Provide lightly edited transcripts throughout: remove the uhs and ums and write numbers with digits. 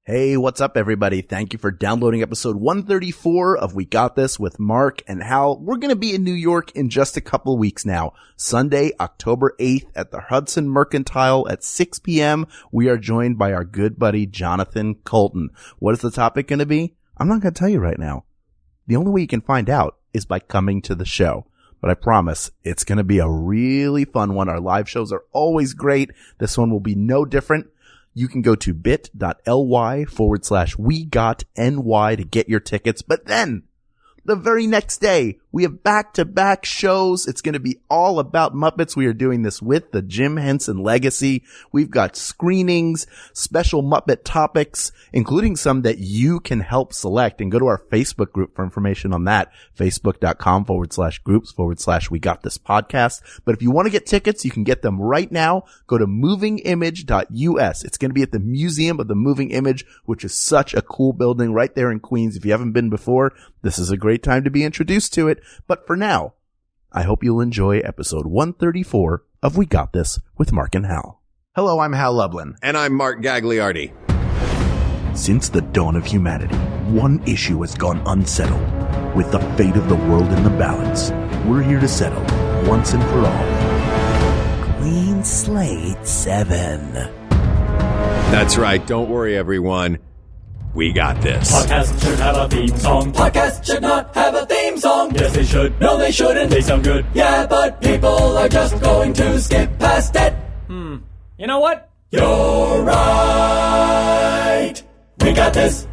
Hey, what's up, everybody? Thank you for downloading episode 134 of We Got This with Mark and Hal. We're going to be in New York in just a couple weeks now. Sunday, October 8th at the Hudson Mercantile at 6 p.m. We are joined by our good buddy, Jonathan Colton. What is the topic going to be? I'm not going to tell you right now. The only way you can find out is by coming to the show. But I promise it's going to be a really fun one. Our live shows are always great. This one will be no different. You can go to bit.ly/WeGotNY to get your tickets. But then, the very next day, we have back-to-back shows. It's going to be all about Muppets. We are doing this with the Jim Henson Legacy. We've got screenings, special Muppet topics, including some that you can help select. And go to our Facebook group for information on that. Facebook.com/groups/We Got This Podcast. But if you want to get tickets, you can get them right now. Go to movingimage.us. It's going to be at the Museum of the Moving Image, which is such a cool building right there in Queens. If you haven't been before, this is a great time to be introduced to it. But for now, I hope you'll enjoy episode 134 of We Got This with Mark and Hal. Hello, I'm Hal Lublin. And I'm Mark Gagliardi. Since the dawn of humanity, one issue has gone unsettled. With the fate of the world in the balance, we're here to settle, once and for all, Clean Slate VII. That's right. Don't worry, everyone. We got this. Podcasts should have a theme song. Podcasts should not have a theme song. Yes, they should. No, they shouldn't. They sound good. Yeah, but people are just going to skip past it. You know what? You're right. We got this.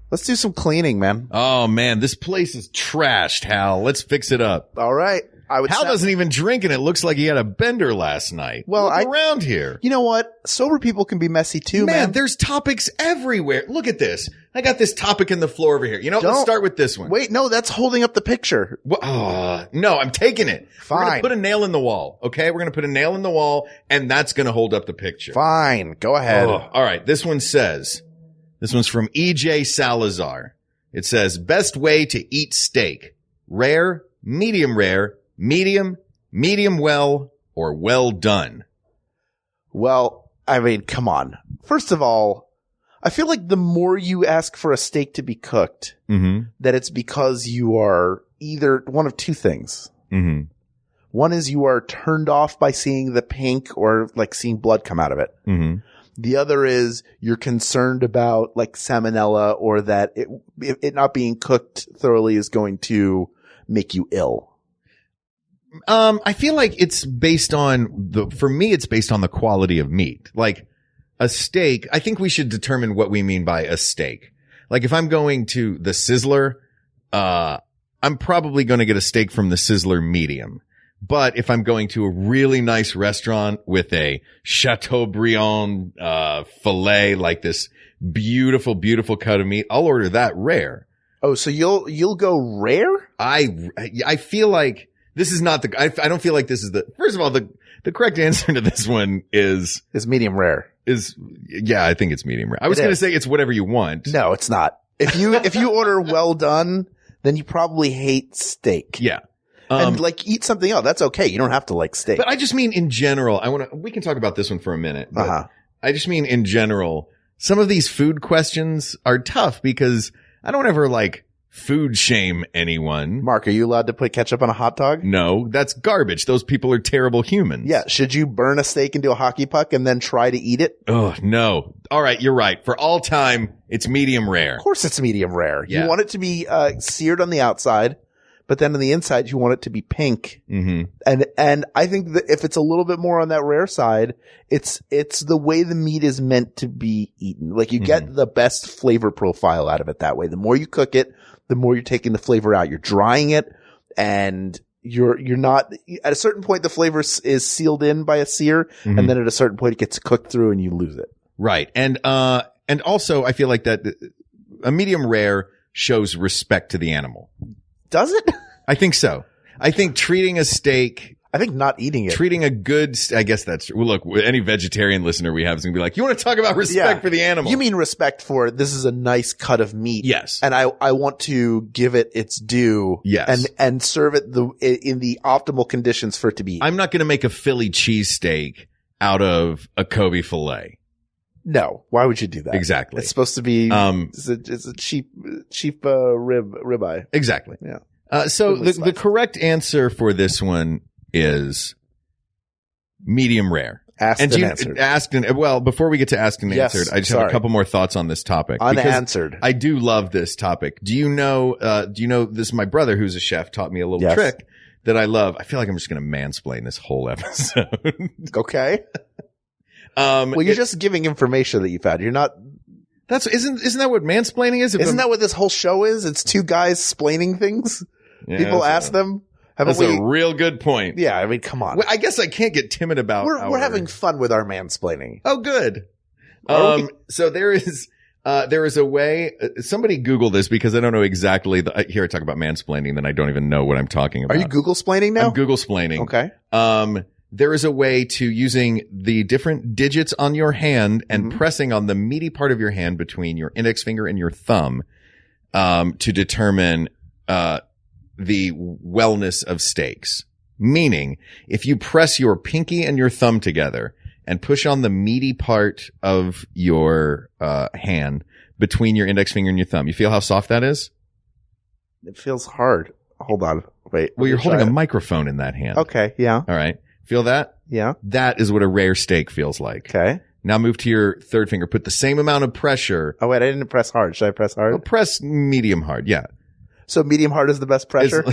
Let's do some cleaning, man. Oh, man. This place is trashed, Hal. Let's fix it up. All right. Hal doesn't even drink, and it looks like he had a bender last night. Well, Look around here. You know what? Sober people can be messy too, man. There's topics everywhere. Look at this. I got this topic in the floor over here. You know, let's start with this one. Wait, no, that's holding up the picture. No, I'm taking it. Fine. We're going to put a nail in the wall, okay? We're going to put a nail in the wall, and that's going to hold up the picture. Fine. Go ahead. All right. This one's from EJ Salazar. It says, best way to eat steak. Rare, medium, medium well, or well done. Well, I mean, come on. First of all, I feel like the more you ask for a steak to be cooked, that it's because you are either one of two things. One is you are turned off by seeing the pink or like seeing blood come out of it. The other is you're concerned about like salmonella or that it not being cooked thoroughly is going to make you ill. I feel like it's based on for me, it's based on the quality of meat. Like a steak, I think we should determine what we mean by a steak. Like if I'm going to the Sizzler, I'm probably going to get a steak from the Sizzler medium. But if I'm going to a really nice restaurant with a Chateaubriand, filet, like this beautiful, beautiful cut of meat, I'll order that rare. Oh, so you'll go rare? I feel like this is not I don't feel like this is first of all, the correct answer to this one is medium rare. Yeah, I think it's medium rare. I was going to say it's whatever you want. No, it's not. If you order well done, then you probably hate steak. Yeah. And like eat something else. That's okay. You don't have to like steak. But I just mean in general, we can talk about this one for a minute. But I just mean in general, some of these food questions are tough because I don't ever like food shame anyone. Mark, are you allowed to put ketchup on a hot dog? No, that's garbage. Those people are terrible humans. Yeah. Should you burn a steak into a hockey puck and then try to eat it? Oh, no. All right. You're right. For all time, it's medium rare. Of course it's medium rare. Yeah. You want it to be seared on the outside, but then on the inside, you want it to be pink. And I think that if it's a little bit more on that rare side, it's the way the meat is meant to be eaten. Like you get the best flavor profile out of it that way. The more you cook it, the more you're taking the flavor out. You're drying it and you're not, at a certain point, the flavor is sealed in by a sear. And then at a certain point, it gets cooked through and you lose it. Right. And also I feel like that a medium rare shows respect to the animal. Does it? I think so. I think treating a steak, I think not eating it. Treating a good, I guess that's true. Well, look, any vegetarian listener we have is going to be like, you want to talk about respect for the animal. You mean respect for this is a nice cut of meat. Yes. And I want to give it its due. Yes. And serve it in the optimal conditions for it to be eaten. I'm not going to make a Philly cheesesteak out of a Kobe filet. No. Why would you do that? Exactly. It's supposed to be, it's a cheap, ribeye. Exactly. Yeah. So the correct answer for this one is medium rare. Asked and answered. Well, before we get to asked and answered, I just have a couple more thoughts on this topic. Unanswered. I do love this topic. Do you know this? My brother, who's a chef, taught me a little trick that I love. I feel like I'm just going to mansplain this whole episode. Okay. Well, you're just giving information that you've had. You're not. Isn't that what mansplaining is? Isn't that what this whole show is? It's two guys splaining things. Yeah, people ask them. That's a real good point. Yeah, I mean, come on. Well, I guess I can't get timid about. We're having fun with our mansplaining. Oh, good. So there is a way. Somebody Google this because I don't know exactly. Here I talk about mansplaining, then I don't even know what I'm talking about. Are you Google-splaining now? I'm Google-splaining. Okay. There is a way to using the different digits on your hand and pressing on the meaty part of your hand between your index finger and your thumb, to determine, the wellness of steaks. Meaning, if you press your pinky and your thumb together and push on the meaty part of your hand between your index finger and your thumb, you feel how soft that is? It feels hard. Hold on. Wait. Well, you're holding a microphone in that hand. Okay. Yeah. All right. Feel that? Yeah. That is what a rare steak feels like. Okay. Now move to your third finger. Put the same amount of pressure. Oh, wait. I didn't press hard. Should I press hard? Well, press medium hard. Yeah. So medium hard is the best pressure?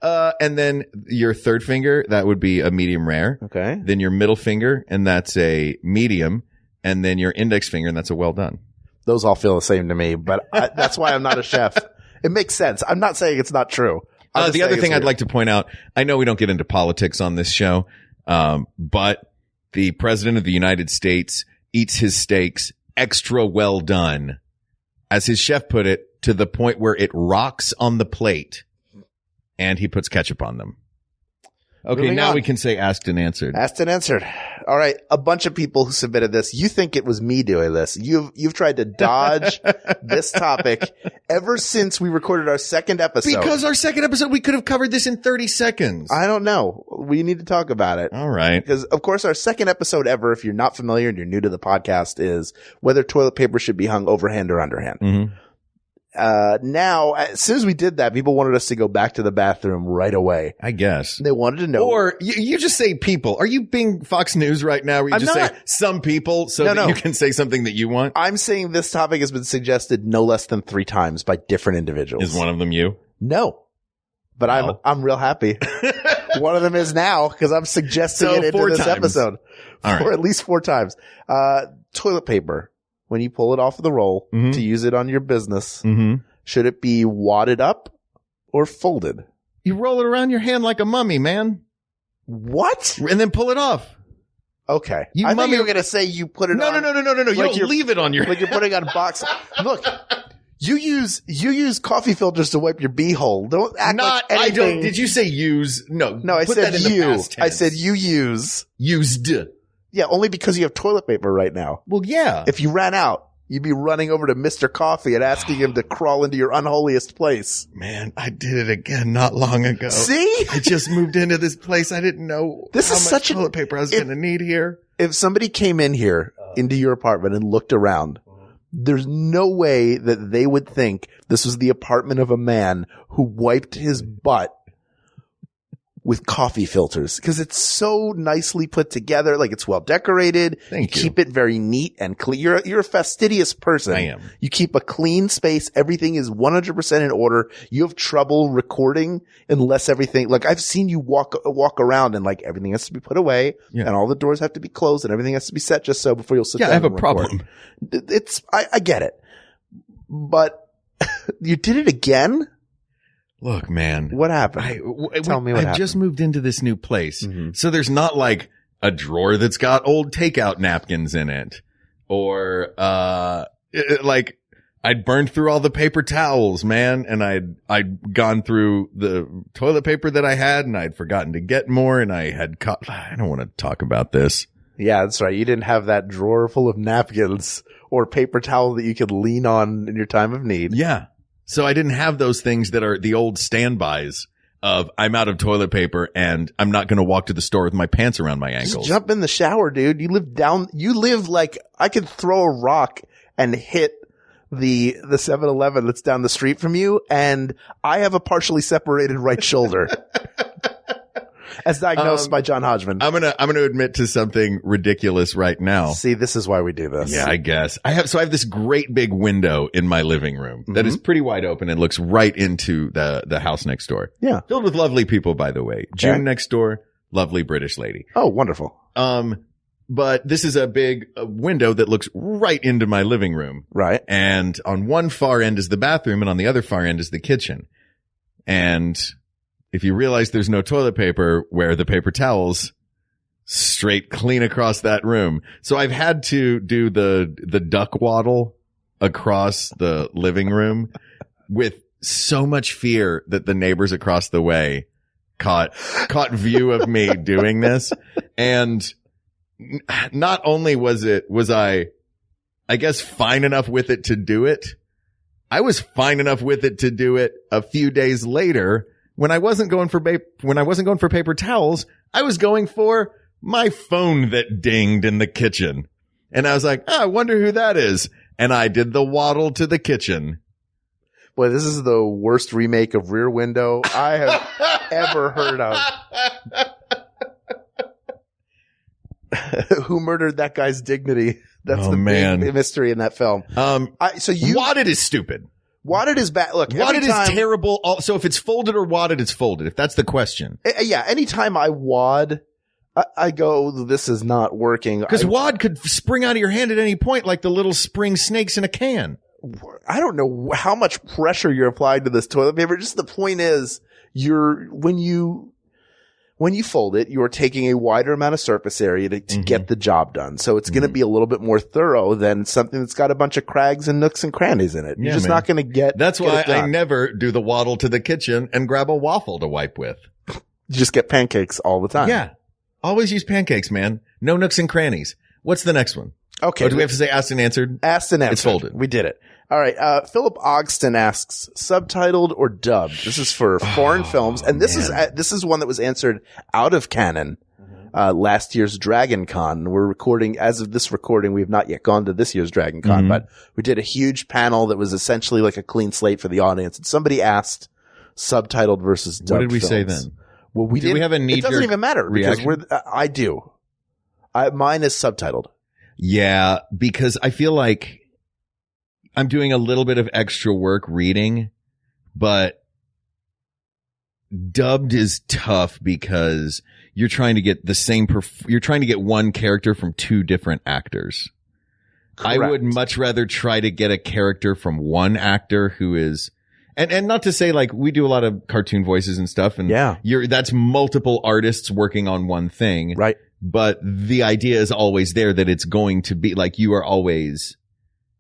And then your third finger, that would be a medium rare. Okay. Then your middle finger, and that's a medium. And then your index finger, and that's a well done. Those all feel the same to me, but that's why I'm not a chef. It makes sense. I'm not saying it's not true. The other thing I'd like to point out, I know we don't get into politics on this show, but the president of the United States eats his steaks extra well done. As his chef put it, to the point where it rocks on the plate, and he puts ketchup on them. Okay, Moving now on. we can say asked and answered. Asked and answered. All right, a bunch of people who submitted this. You think it was me doing this. You've tried to dodge this topic ever since we recorded our second episode. Because our second episode, we could have covered this in 30 seconds. I don't know. We need to talk about it. All right. Because, of course, our second episode ever, if you're not familiar and you're new to the podcast, is whether toilet paper should be hung overhand or underhand. Mm-hmm. Now, as soon as we did that, people wanted us to go back to the bathroom right away. I guess. They wanted to know. Or you just say people. Are you being Fox News right now? Where you just say some people so that you can say something that you want? I'm saying this topic has been suggested no less than 3 times by different individuals. Is one of them you? No. But I'm real happy. One of them is now because I'm suggesting it into this episode. For at least 4 times. Toilet paper. When you pull it off of the roll to use it on your business, should it be wadded up or folded? You roll it around your hand like a mummy, man. What? And then pull it off. Okay. I thought you were going to say you put it on. No. Like you don't leave it on your like you're putting on a box. Look, you use coffee filters to wipe your beehole. Don't act like anything. I don't. Did you say use? No, I said you. I said you use. Used. Yeah, only because you have toilet paper right now. Well, yeah. If you ran out, you'd be running over to Mr. Coffee and asking him to crawl into your unholiest place. Man, I did it again not long ago. See? I just moved into this place. I didn't know how much toilet paper I was going to need here. If somebody came in here into your apartment and looked around, there's no way that they would think this was the apartment of a man who wiped his butt with coffee filters, because it's so nicely put together. Like, it's well decorated. Thank you. Keep it very neat and clean. You're a fastidious person. I am. You keep a clean space. Everything is 100% in order. You have trouble recording unless everything, like, I've seen you walk around and like everything has to be put away and all the doors have to be closed and everything has to be set just so before you'll sit down. Yeah, I have a record. problem. I get it, but you did it again. Look, man. What happened? Tell me what happened. I've just moved into this new place. So there's not like a drawer that's got old takeout napkins in it. Or, like I'd burned through all the paper towels, man. And I'd gone through the toilet paper that I had and I'd forgotten to get more. And I don't want to talk about this. Yeah, that's right. You didn't have that drawer full of napkins or paper towel that you could lean on in your time of need. Yeah. So I didn't have those things that are the old standbys. of I'm out of toilet paper and I'm not going to walk to the store with my pants around my ankles. Just jump in the shower, dude. You live like I could throw a rock and hit the 7-Eleven that's down the street from you, and I have a partially separated right shoulder. As diagnosed by John Hodgman. I'm gonna admit to something ridiculous right now. See, this is why we do this. Yeah, I guess. I have this great big window in my living room that is pretty wide open and looks right into the house next door. Yeah. Filled with lovely people, by the way. Okay. June next door, lovely British lady. Oh, wonderful. But this is a big window that looks right into my living room. Right. And on one far end is the bathroom and on the other far end is the kitchen. And if you realize there's no toilet paper, where are the paper towels? Straight clean across that room. So I've had to do the duck waddle across the living room with so much fear that the neighbors across the way caught view of me doing this. And not only was I guess fine enough with it to do it, I was fine enough with it to do it a few days later. When I wasn't going for paper towels, I was going for my phone that dinged in the kitchen. And I was like, I wonder who that is. And I did the waddle to the kitchen. Boy, this is the worst remake of Rear Window I have ever heard of. Who murdered that guy's dignity? That's big mystery in that film. Wadded is stupid. Wadded is bad. Look, wadded is terrible. So if it's folded or wadded, it's folded. If that's the question. Yeah. Anytime I wad, I go, this is not working. Because wad could spring out of your hand at any point like the little spring snakes in a can. I don't know how much pressure you're applying to this toilet paper. Just the point is, when you fold it, you're taking a wider amount of surface area to get the job done. So it's going to be a little bit more thorough than something that's got a bunch of crags and nooks and crannies in it. You're just not going to get. That's why I never do the waddle to the kitchen and grab a waffle to wipe with. You just get pancakes all the time. Yeah. Always use pancakes, man. No nooks and crannies. What's the next one? Okay. Or do we have to say asked and answered? Asked and answered. It's folded. We did it. All right. Philip Ogston asks, subtitled or dubbed? This is for foreign films. And this is one that was answered out of canon, last year's Dragon Con. We're recording, as of this recording, we have not yet gone to this year's Dragon Con, but we did a huge panel that was essentially like a clean slate for the audience. And somebody asked subtitled versus dubbed. What did we films. say then? Well, we didn't. We have a knee-jerk It doesn't even matter reaction? because I do. Mine is subtitled. Yeah, because I feel like I'm doing a little bit of extra work reading, but dubbed is tough because you're trying to get you're trying to get one character from two different actors. Correct. I would much rather try to get a character from one actor who is, and not to say like we do a lot of cartoon voices and stuff, and that's multiple artists working on one thing. Right. But the idea is always there that it's going to be like you are always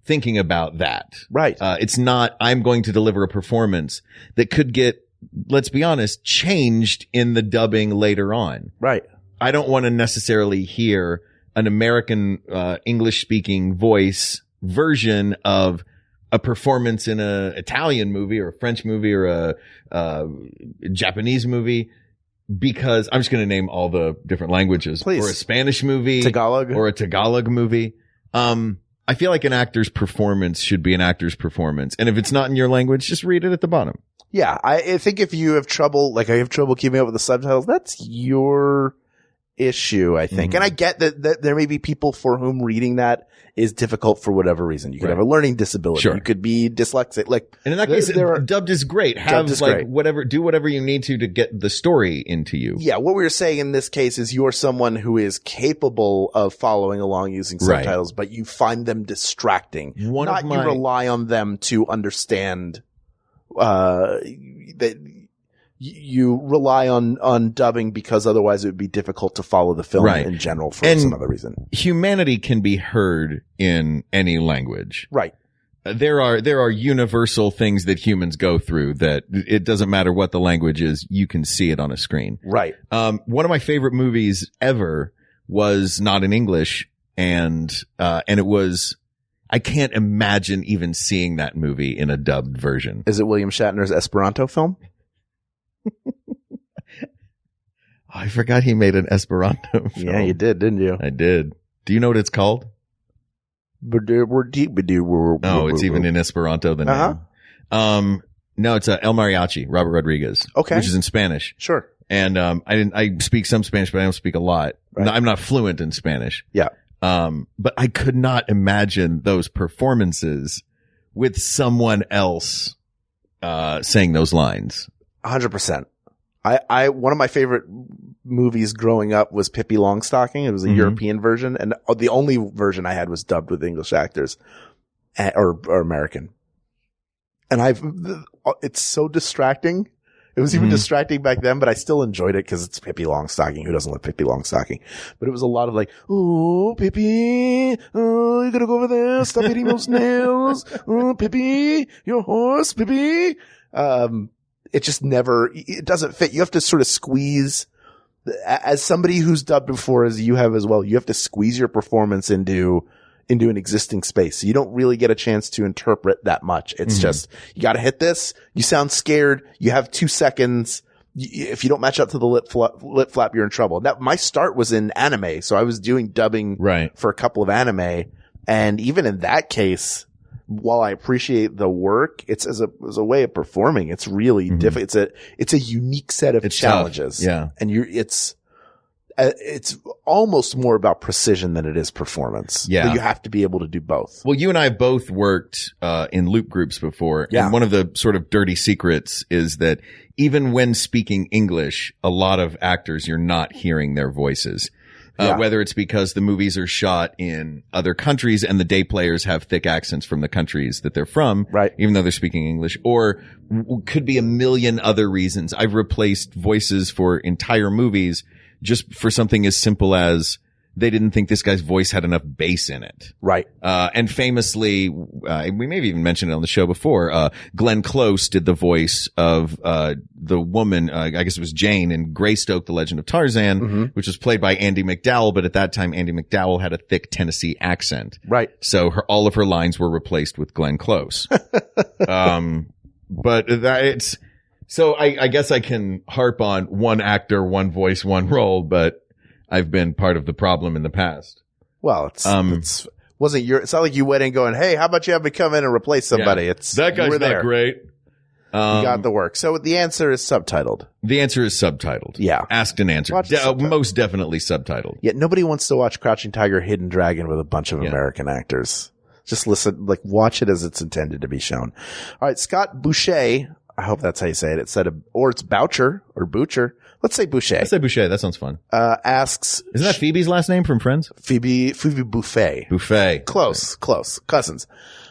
thinking about that. Right. It's not, I'm going to deliver a performance that could get, let's be honest, changed in the dubbing later on. Right. I don't want to necessarily hear an American, English speaking voice version of a performance in a Italian movie or a French movie or a Japanese movie. Because I'm just going to name all the different languages. Please. Or a Spanish movie. Tagalog. Or a Tagalog movie. I feel like an actor's performance should be an actor's performance. And if it's not in your language, just read it at the bottom. Yeah. I think if you have trouble, like I have trouble keeping up with the subtitles, that's your issue, I think. And I get that there may be people for whom reading that is difficult for whatever reason. You could have a learning disability. Sure. You could be dyslexic. Like, and in that case, dubbed is great. Do whatever you need to get the story into you. Yeah. What we were saying in this case is you're someone who is capable of folling along using subtitles, but you find them distracting. You rely on them to understand, that you rely on dubbing because otherwise it would be difficult to follow the film in general for some other reason. Humanity can be heard in any language. Right. There are universal things that humans go through that it doesn't matter what the language is, you can see it on a screen. Right. One of my favorite movies ever was not in English and it was, I can't imagine even seeing that movie in a dubbed version. Is it William Shatner's Esperanto film? I forgot he made an Esperanto film. Yeah, you did, didn't you? I did. Do you know what it's called? Oh, it's even in Esperanto, the name. No, it's El Mariachi, Robert Rodriguez. Okay. Which is in Spanish. Sure. And, I speak some Spanish, but I don't speak a lot. Right. I'm not fluent in Spanish. Yeah. But I could not imagine those performances with someone else, saying those lines. 100%. One of my favorite movies growing up was Pippi Longstocking. It was a European version, and the only version I had was dubbed with English actors or American. And it's so distracting. It was even distracting back then, but I still enjoyed it because it's Pippi Longstocking. Who doesn't love Pippi Longstocking? But it was a lot of like, oh, Pippi, oh, you gotta go over there, stop eating those nails. Oh, Pippi, your horse, Pippi. It just it doesn't fit. You have to sort of squeeze, as somebody who's dubbed before, as you have as well, you have to squeeze your performance into an existing space. So you don't really get a chance to interpret that much. It's just, you got to hit this. You sound scared. You have 2 seconds. If you don't match up to the lip flap, you're in trouble. My start was in anime. So I was doing dubbing for a couple of anime. And even in that case, while I appreciate the work, it's as a way of performing. It's really difficult. It's a unique set of challenges. Tough. Yeah. And it's almost more about precision than it is performance. Yeah. But you have to be able to do both. Well, you and I both worked, in loop groups before. Yeah. And one of the sort of dirty secrets is that even when speaking English, a lot of actors, you're not hearing their voices. Whether it's because the movies are shot in other countries and the day players have thick accents from the countries that they're from. Right. Even though they're speaking English, or could be a million other reasons. I've replaced voices for entire movies just for something as simple as they didn't think this guy's voice had enough bass in it. Right. And famously, we may have even mentioned it on the show before, Glenn Close did the voice of, the woman, I guess it was Jane in Greystoke, The Legend of Tarzan, which was played by Andy McDowell, but at that time, Andy McDowell had a thick Tennessee accent. Right. So all of her lines were replaced with Glenn Close. But so I guess I can harp on one actor, one voice, one role, but I've been part of the problem in the past. Well, it's not like you went in going, hey, how about you have me come in and replace somebody? Yeah. That guy's not great. You got the work. So the answer is subtitled. The answer is subtitled. Yeah. Asked and answered. Most definitely subtitled. Yet nobody wants to watch Crouching Tiger, Hidden Dragon with a bunch of American actors. Just listen, watch it as it's intended to be shown. All right. Scott Boucher. I hope that's how you say it. Or it's Boucher or Boucher. Let's say Boucher. Let's say Boucher. That sounds fun. Asks. Isn't that Phoebe's last name from Friends? Phoebe Buffet. Buffet. Close. Cousins.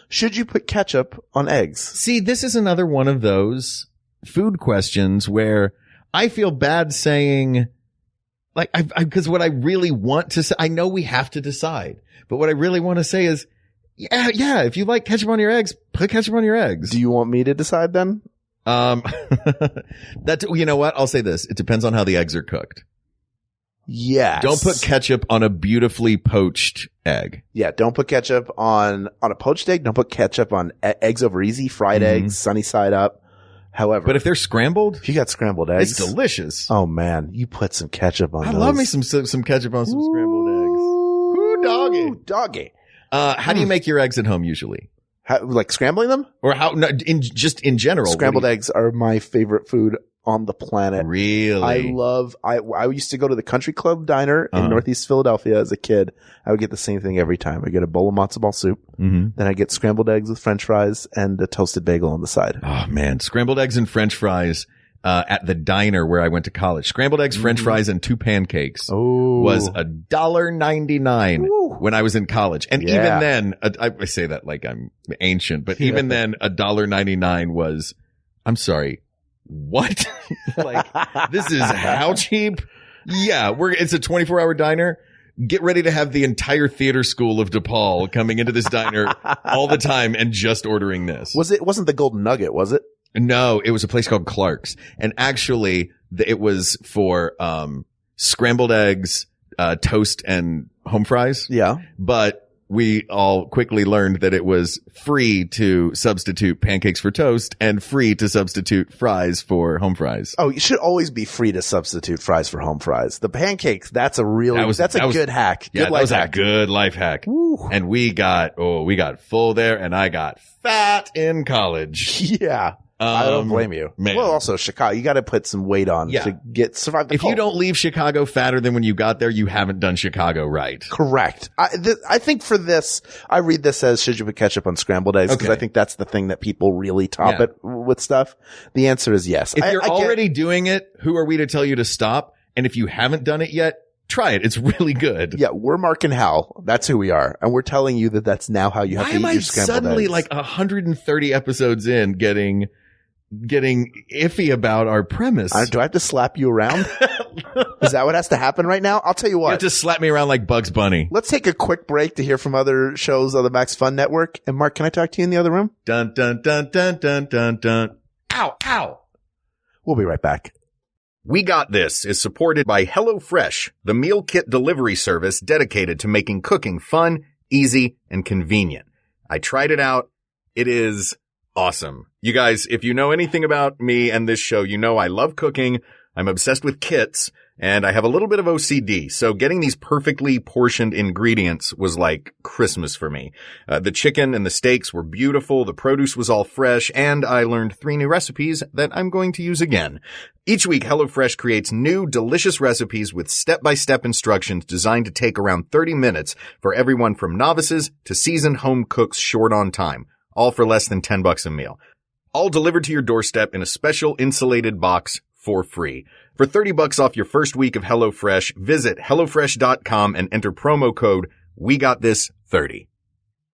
Should you put ketchup on eggs? See, this is another one of those food questions where I feel bad saying, because what I really want to say, I know we have to decide, but what I really want to say is, yeah, if you like ketchup on your eggs, put ketchup on your eggs. Do you want me to decide then? You know what? I'll say this. It depends on how the eggs are cooked. Yes. Don't put ketchup on a beautifully poached egg. Yeah. Don't put ketchup on a poached egg. Don't put ketchup on eggs over easy, fried eggs, sunny side up. However. But if they're scrambled. If you got scrambled eggs. It's delicious. Oh man. You put some ketchup on I those. love me some ketchup on some scrambled eggs. Ooh, doggy. Doggy. How do you make your eggs at home usually? Like scrambling them? Or in general? Scrambled eggs are my favorite food on the planet. Really? I used to go to the Country Club Diner in Northeast Philadelphia as a kid. I would get the same thing every time. I get a bowl of matzo ball soup. Then I get scrambled eggs with French fries and a toasted bagel on the side. Oh man. Scrambled eggs and French fries. At the diner where I went to college, scrambled eggs, French fries, and 2 pancakes was $1.99 when I was in college. And even then, I say that like I'm ancient, but even then $1.99 was, I'm sorry, what? This is how cheap? Yeah, it's a 24-hour diner. Get ready to have the entire theater school of DePaul coming into this diner all the time and just ordering this. Wasn't the Golden Nugget, was it? No, it was a place called Clark's. And actually, it was for scrambled eggs, toast, and home fries. Yeah. But we all quickly learned that it was free to substitute pancakes for toast and free to substitute fries for home fries. Oh, you should always be free to substitute fries for home fries. The pancakes, that's a good hack. Yeah, Good that was life hack. a good life hack. Woo. And we got full there, and I got fat in college. Yeah. I don't blame you. Man. Well, also Chicago, you got to put some weight on to survive the If cold. you don't leave Chicago fatter than when you got there, you haven't done Chicago right. Correct. I think for this, I read this as should you put ketchup on scrambled eggs because Okay. I think that's the thing that people really top it with stuff. The answer is yes. If you're already doing it, who are we to tell you to stop? And if you haven't done it yet, try it. It's really good. Yeah, we're Mark and Hal. That's who we are. And we're telling you that that's now how you have to eat your scrambled suddenly eggs. like 130 episodes in getting iffy about our premise? Do I have to slap you around? Is that what has to happen right now? I'll tell you You what. have to slap me around like Bugs Bunny. Let's take a quick break to hear from other shows on the Max Fun Network. And Mark, can I talk to you in the other room? Dun, dun, dun, dun, dun, dun, dun. Ow, ow. We'll be right back. We Got This is supported by HelloFresh, the meal kit delivery service dedicated to making cooking fun, easy, and convenient. I tried it out. It is awesome. You guys, if you know anything about me and this show, you know I love cooking. I'm obsessed with kits, and I have a little bit of OCD. So getting these perfectly portioned ingredients was like Christmas for me. The chicken and the steaks were beautiful. The produce was all fresh, and I learned 3 new recipes that I'm going to use again. Each week, HelloFresh creates new, delicious recipes with step-by-step instructions designed to take around 30 minutes for everyone from novices to seasoned home cooks short on time, all for less than $10 a meal. All delivered to your doorstep in a special insulated box for free. For $30 off your first week of HelloFresh, visit HelloFresh.com and enter promo code WeGotThis30.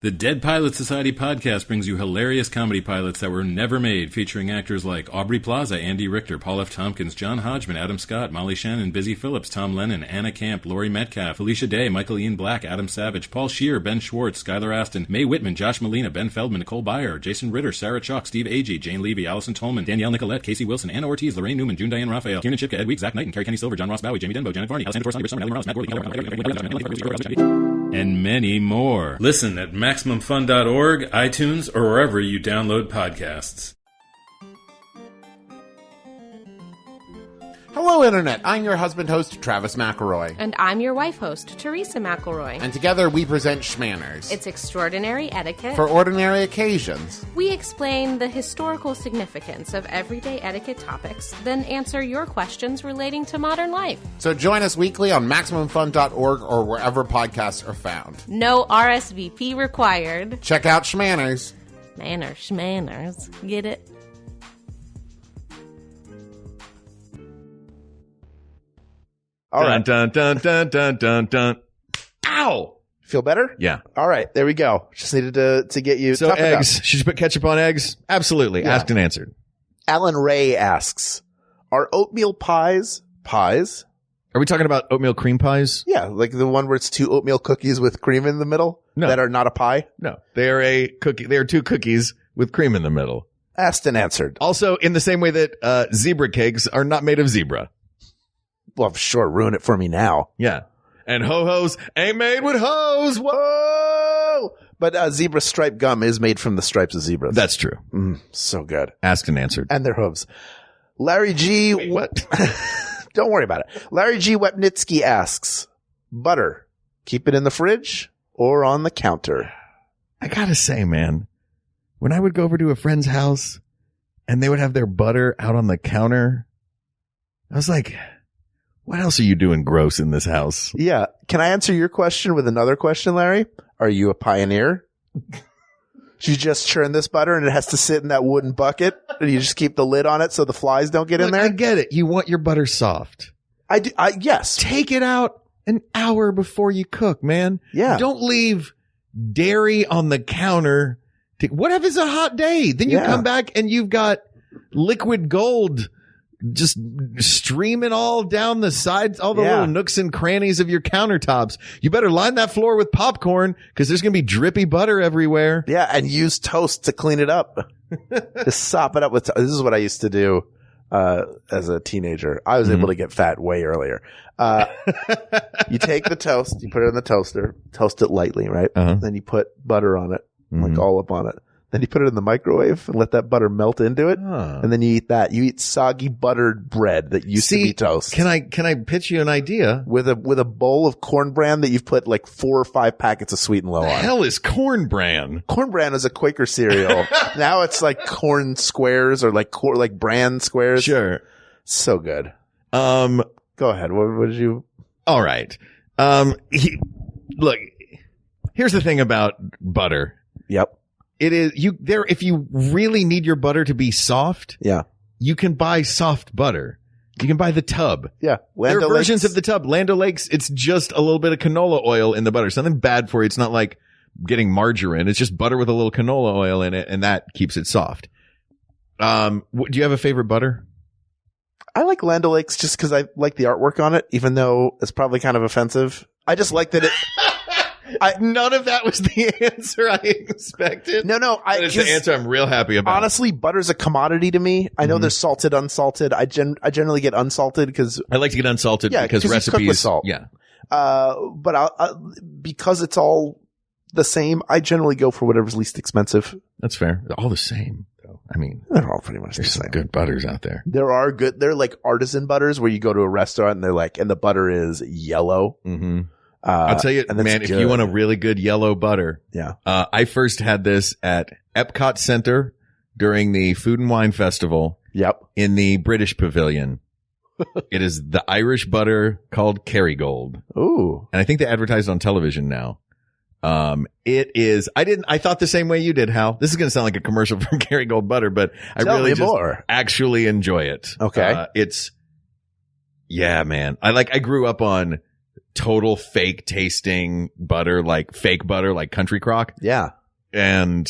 The Dead Pilot Society podcast brings you hilarious comedy pilots that were never made, featuring actors like Aubrey Plaza, Andy Richter, Paul F. Tompkins, John Hodgman, Adam Scott, Molly Shannon, Busy Phillips, Tom Lennon, Anna Camp, Laurie Metcalf, Felicia Day, Michael Ian Black, Adam Savage, Paul Scheer, Ben Schwartz, Skylar Aston, Mae Whitman, Josh Molina, Ben Feldman, Nicole Byer, Jason Ritter, Sarah Chalk, Steve Agee, Jane Levy, Allison Tolman, Danielle Nicolette, Casey Wilson, Anna Ortiz, Lorraine Newman, June Diane Raphael, Kieran Chipka, Ed Week, Zach Knight, and Carrie Kenny Silver, John Ross Bowie, Jamie Denbo, Janet Varney, Alessandra Torres, Summer, Ellie Morales, Matt Gordon, and many more. Listen at MaximumFun.org, iTunes, or wherever you download podcasts. Hello, Internet. I'm your husband host, Travis McElroy. And I'm your wife host, Teresa McElroy. And together we present Schmanners. It's extraordinary etiquette. For ordinary occasions. We explain the historical significance of everyday etiquette topics, then answer your questions relating to modern life. So join us weekly on MaximumFun.org or wherever podcasts are found. No RSVP required. Check out Schmanners. Schmanners. Get it? All right. Dun, dun, dun, dun, dun, dun. Ow! Feel better? Yeah. All right. There we go. Just needed to get you. So toughened up. eggs. Should you put ketchup on eggs? Absolutely. Yeah. Asked and answered. Alan Ray asks, are oatmeal pies pies? Are we talking about oatmeal cream pies? Yeah. Like the one where it's 2 oatmeal cookies with cream in the middle No. that are not a pie? No. They are a cookie. They are 2 cookies with cream in the middle. Asked and answered. Also, in the same way that zebra cakes are not made of zebra. Well, sure. Ruin it for me now. Yeah. And ho-hos ain't made with hose. Whoa! But zebra stripe gum is made from the stripes of zebras. That's true. So good. Asked and answered. And their hooves. Larry G. Wait, what? Don't worry about it. Larry G. Wepnitsky asks, butter, keep it in the fridge or on the counter? I gotta say, man, when I would go over to a friend's house and they would have their butter out on the counter, I was like, what else are you doing gross in this house? Yeah. Can I answer your question with another question, Larry? Are you a pioneer? You just churn this butter and it has to sit in that wooden bucket and you just keep the lid on it so the flies don't get in Look, there? I get it. You want your butter soft. I do. Yes. Take it out an hour before you cook, man. Yeah. Don't leave dairy on the counter. What if it's a hot day? Then you Yeah. come back and you've got liquid gold just streaming all down the sides, all the Yeah. little nooks and crannies of your countertops. You better line that floor with popcorn because there's going to be drippy butter everywhere. Yeah. And use toast to clean it up. Just sop it up with this is what I used to do. as a teenager. I was able to get fat way earlier. You take the toast, you put it in the toaster, toast it lightly, right? Then you put butter on it, like all up on it. Then you put it in the microwave and let that butter melt into it. And then you eat that. You eat soggy buttered bread that used to be toast. Can I pitch you an idea? With a bowl of corn bran that you've put like 4 or 5 packets of Sweet and Low on. The hell is corn bran? Corn bran is a Quaker cereal. Now it's like corn squares or like bran squares. Sure. So good. Go ahead. What did you? All right. Look, here's the thing about butter. Yep. It is if you really need your butter to be soft, you can buy soft butter. You can buy the tub. Yeah. There are versions of the tub. Land O'Lakes, it's just a little bit of canola oil in the butter. Something bad for you. It's not like getting margarine. It's just butter with a little canola oil in it, and that keeps it soft. Do you have a favorite butter? I like Land O'Lakes just because I like the artwork on it, even though it's probably kind of offensive. I just like that it. None of that was the answer I expected. No. It's the answer I'm real happy about. Honestly, butter's a commodity to me. I know there's salted, unsalted. I generally get unsalted because I like to get unsalted because recipes. Cook with salt. Yeah. But because it's all the same, I generally go for whatever's least expensive. That's fair. They're all the same, though. I mean, they're all pretty much the there's same. some good butters out there. They're like artisan butters where you go to a restaurant and the butter is yellow. Mm-hmm. I'll tell you, man, if you want a really good yellow butter. Yeah. I first had this at Epcot Center during the Food and Wine Festival. Yep. In the British Pavilion. It is the Irish butter called Kerrygold. Ooh. And I think they advertise it on television now. It is, I thought the same way you did, Hal. This is going to sound like a commercial for Kerrygold butter, but I really just actually enjoy it. Okay. Yeah, man. I grew up on total fake tasting butter, like fake butter, like Country Crock. Yeah. And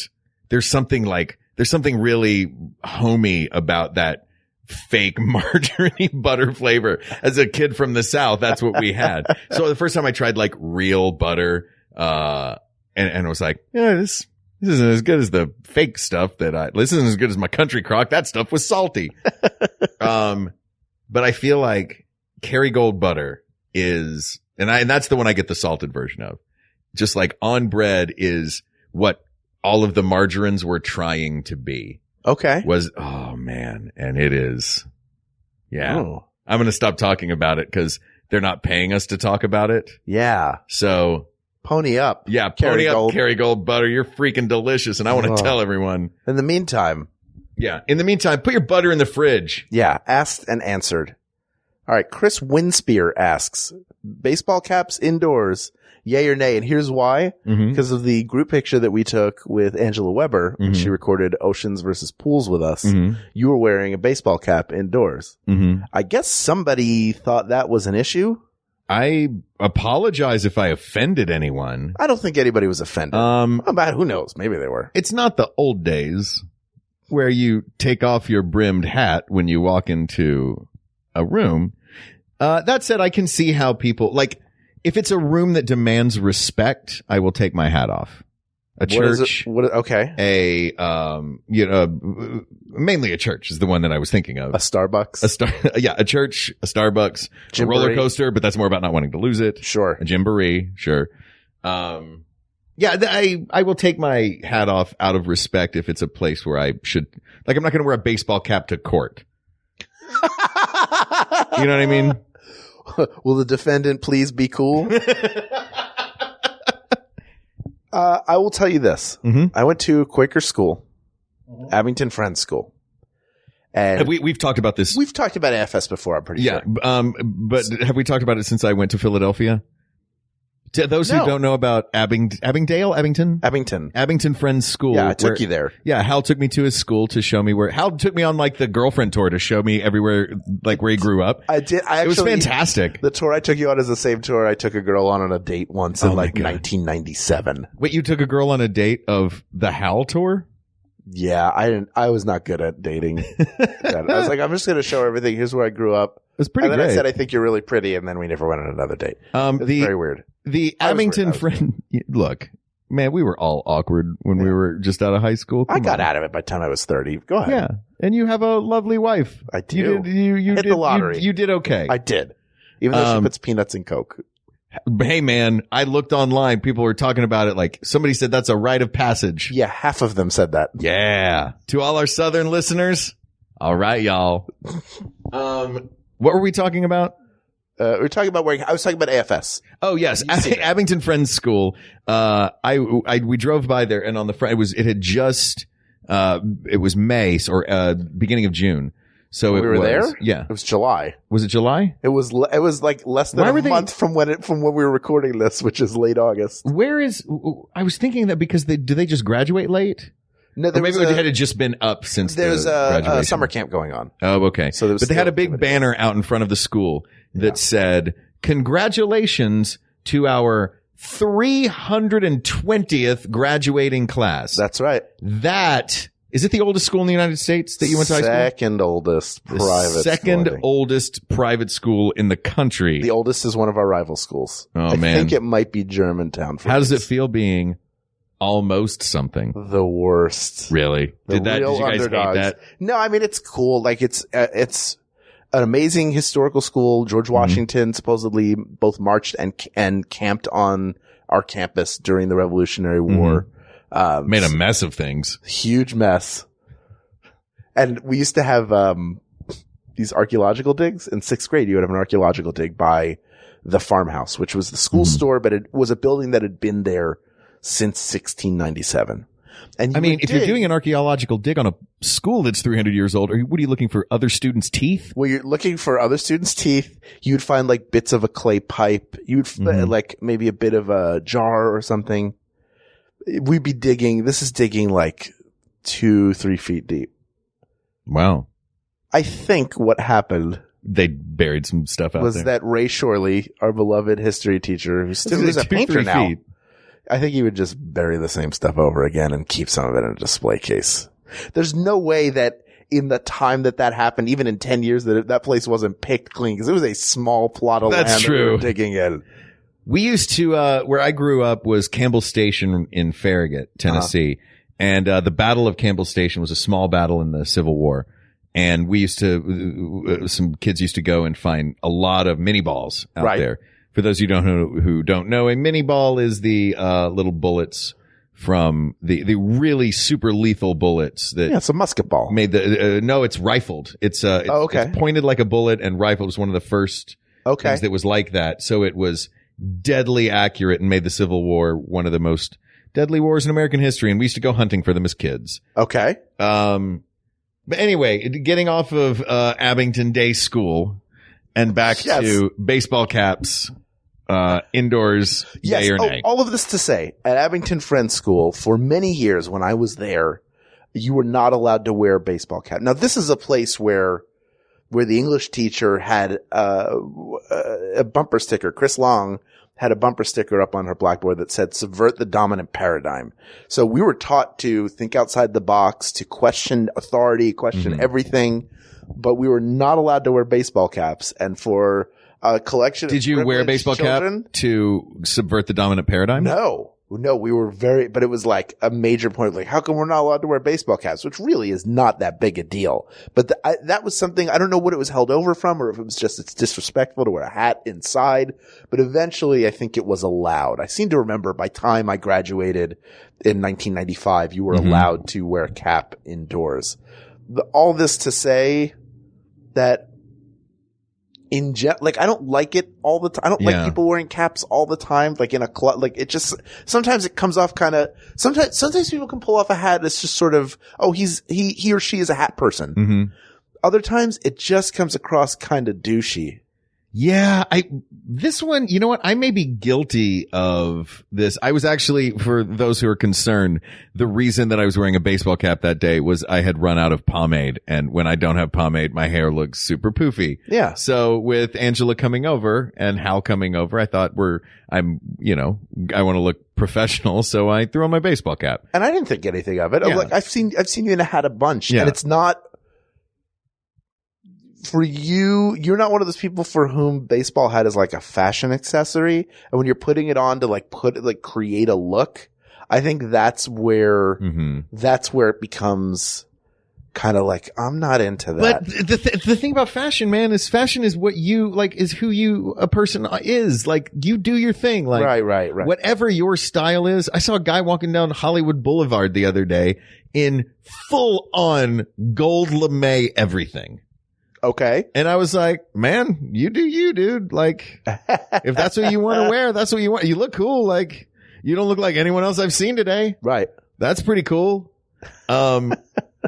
there's something really homey about that fake margarine butter flavor. As a kid from the South, that's what we had. So the first time I tried like real butter, and I was like, yeah, this isn't as good as the fake stuff this isn't as good as my Country Crock. That stuff was salty. But I feel like Kerrygold butter is, and that's the one I get the salted version of. Just like on bread is what all of the margarines were trying to be. Okay. Oh man. And it is. Yeah. Oh. I'm going to stop talking about it because they're not paying us to talk about it. Yeah. So pony up. Yeah. Pony up Kerrygold butter. You're freaking delicious. And I want to tell everyone. In the meantime, put your butter in the fridge. Yeah. Asked and answered. All right. Chris Winspear asks, baseball caps indoors, yay or nay? And here's why. Because of the group picture that we took with Angela Weber when she recorded Oceans versus Pools with us. You were wearing a baseball cap indoors. I guess somebody thought that was an issue. I apologize if I offended anyone. I don't think anybody was offended. Who knows? Maybe they were. It's not the old days where you take off your brimmed hat when you walk into a room. That said, I can see how people, like, if it's a room that demands respect, I will take my hat off. A church. Okay. Mainly a church is the one that I was thinking of. A Starbucks. A church, a Starbucks, a roller coaster, but that's more about not wanting to lose it. Sure. A Gymboree. Sure. I will take my hat off out of respect if it's a place where I should, like, I'm not going to wear a baseball cap to court. You know what I mean? Will the defendant please be cool? I will tell you this. I went to a Quaker school, Abington Friends School. And we've talked about this. We've talked about AFS before, I'm pretty sure. But have we talked about it since I went to Philadelphia? To those who don't know about Abington Friends School. Yeah, I took you there. Yeah, Hal took me to his school to show me Hal took me on like the girlfriend tour to show me everywhere, like where he grew up. I did. It was fantastic. The tour I took you on is the same tour I took a girl on a date once in 1997. Wait, you took a girl on a date of the Hal tour? Yeah, I was not good at dating. I was like, I'm just going to show her everything. Here's where I grew up. It was pretty great. And then I said, I think you're really pretty. And then we never went on another date. It was very weird. The Abington Friend, look, Man, we were all awkward when we were just out of high school. I got out of it by the time I was 30. Go ahead. Yeah. And you have a lovely wife. I do. You hit did the lottery. You did okay. I did. Even though she puts peanuts in Coke. Hey, man, I looked online. People were talking about it like somebody said that's a rite of passage. Yeah, half of them said that. Yeah. To all our Southern listeners, all right, y'all. What were we talking about? We're talking about I was talking about AFS. Oh, yes. Abington Friends School. We drove by there, and on the front, it was May or beginning of June. So we were there? Yeah. It was July. Was it July? It was like less than a month from when we were recording this, which is late August. I was thinking that because do they just graduate late? No, or maybe it had just been up since there's graduation. a summer camp going on. Oh, okay. So but they had a big banner out in front of the school that said, "Congratulations to our 320th graduating class." That's right. Is it the oldest school in the United States that you went to high school? Second oldest private. Second oldest private school in the country. The oldest is one of our rival schools. Oh, man. I think it might be Germantown. How does it feel being almost something? The worst. Really? Did you guys underdogs. hate that? No, I mean, it's cool. Like it's an amazing historical school. George Washington supposedly both marched and camped on our campus during the Revolutionary War. Made a mess of things. Huge mess. And we used to have these archaeological digs. In 6th grade, you would have an archaeological dig by the farmhouse, which was the school store, but it was a building that had been there since 1697. And if you're doing an archaeological dig on a school that's 300 years old, what are you looking for? Other students' teeth? Well, you're looking for other students' teeth. You'd find like bits of a clay pipe. You'd like maybe a bit of a jar or something. We'd be digging. This is digging like 2-3 feet deep. Wow. I think what happened. They buried some stuff out there. Was that Ray Shorley, our beloved history teacher, who's a painter now. Feet. I think he would just bury the same stuff over again and keep some of it in a display case. There's no way that in the time that happened, even in 10 years, that place wasn't picked clean because it was a small plot of land that we were digging in. We used to, where I grew up was Campbell Station in Farragut, Tennessee. And, the Battle of Campbell Station was a small battle in the Civil War. And we used to, some kids used to go and find a lot of mini balls out there. For those of you who don't know, a mini ball is the, little bullets from the really super lethal bullets that. Yeah, it's a musket ball. Made no, it's rifled. It's pointed like a bullet and rifled. It was one of the first things that was like that. So it was deadly accurate and made the Civil War one of the most deadly wars in American history. And we used to go hunting for them as kids. Okay. But anyway, getting off of, Abington Day School and back to baseball caps, indoors, yay or nay. All of this to say, at Abington Friends School, for many years when I was there, you were not allowed to wear a baseball cap. Now, this is a place where the English teacher had a bumper sticker. Chris Long had a bumper sticker up on her blackboard that said, "Subvert the dominant paradigm." So we were taught to think outside the box, to question authority, question everything, but we were not allowed to wear baseball caps. And for a collection Did you wear a baseball cap to subvert the dominant paradigm? No, we were but it was like a major point. Like, how come we're not allowed to wear baseball caps? Which really is not that big a deal. But that was something, I don't know what it was held over from, or if it was just, it's disrespectful to wear a hat inside. But eventually I think it was allowed. I seem to remember by time I graduated in 1995, you were allowed to wear a cap indoors. All this to say that I don't like it all the time. I don't like people wearing caps all the time, like in a club. Like it just, sometimes it comes off kind of, sometimes people can pull off a hat. It's just sort of, he or she is a hat person. Other times it just comes across kind of douchey. Yeah, this one, you know what? I may be guilty of this. I was actually, for those who are concerned, the reason that I was wearing a baseball cap that day was I had run out of pomade. And when I don't have pomade, my hair looks super poofy. Yeah. So with Angela coming over and Hal coming over, I thought I want to look professional. So I threw on my baseball cap. And I didn't think anything of it. Yeah. Like, I've seen you in a hat a bunch, and it's not, for you're not one of those people for whom baseball hat is like a fashion accessory. And when you're putting it on to create a look, I think that's where it becomes kind of like, I'm not into that. But the thing about fashion, man, is fashion is what you like, is who a person is. Like, you do your thing. Like, right. Whatever your style is. I saw a guy walking down Hollywood Boulevard the other day in full on gold lame everything. Okay. And I was like, man, you do you, dude. Like, if that's what you want to wear, that's what you want. You look cool. Like, you don't look like anyone else I've seen today. Right. That's pretty cool.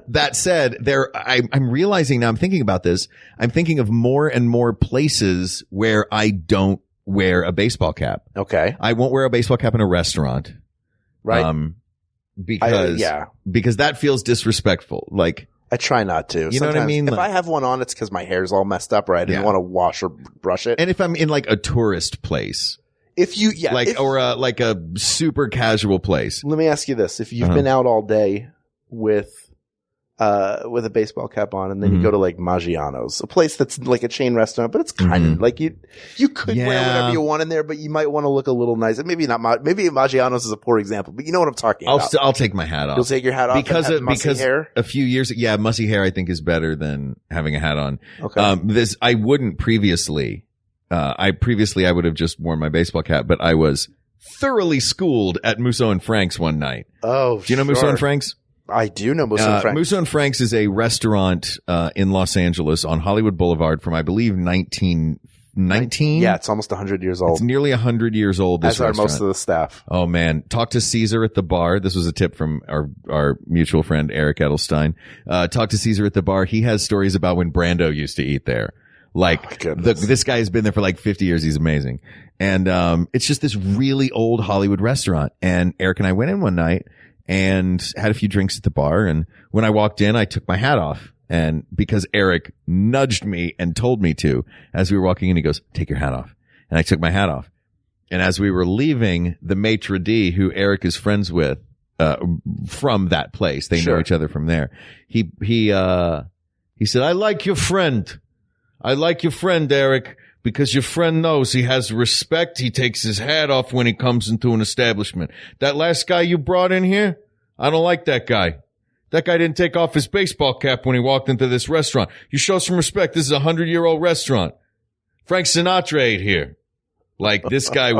That said, I'm realizing now, I'm thinking about this. I'm thinking of more and more places where I don't wear a baseball cap. Okay. I won't wear a baseball cap in a restaurant. Right. Because that feels disrespectful. Like, I try not to. You know what I mean? If Like, I have one on, it's because my hair's all messed up, or I didn't want to wash or brush it. and if I'm in like a tourist place, or like a super casual place. Let me ask you this. If you've been out all day with a baseball cap on, and then you go to like Maggiano's, a place that's like a chain restaurant, but it's kind of like you could wear whatever you want in there, but you might want to look a little nice. Maybe not. Maybe Maggiano's is a poor example, but you know what I'm talking about. I'll take my hat off. You'll take your hat off because hair? a few years, mussy hair I think is better than having a hat on. Okay. I wouldn't previously. I would have just worn my baseball cap, but I was thoroughly schooled at Musso and Frank's one night. Oh, do you know Musso and Frank's? I do know Musso and Frank's. Musso and Frank's is a restaurant in Los Angeles on Hollywood Boulevard from, I believe, 1919. Yeah, it's almost 100 years old. It's nearly 100 years old. This as are most of the staff. Oh man, talk to Caesar at the bar. This was a tip from our mutual friend Eric Edelstein. Talk to Caesar at the bar. He has stories about when Brando used to eat there. Like, this guy has been there for like 50 years. He's amazing. And it's just this really old Hollywood restaurant. And Eric and I went in one night and had a few drinks at the bar. And when I walked in, I took my hat off. And because Eric nudged me and told me to, as we were walking in, he goes, take your hat off. And I took my hat off. And as we were leaving, the maitre d', who Eric is friends with, from that place, they know each other from there. He said, I like your friend. I like your friend, Eric, because your friend knows he has respect. He takes his hat off when he comes into an establishment. That last guy you brought in here, I don't like that guy. That guy didn't take off his baseball cap when he walked into this restaurant. You show some respect. This is a 100-year-old restaurant. Frank Sinatra ate here. Like, this guy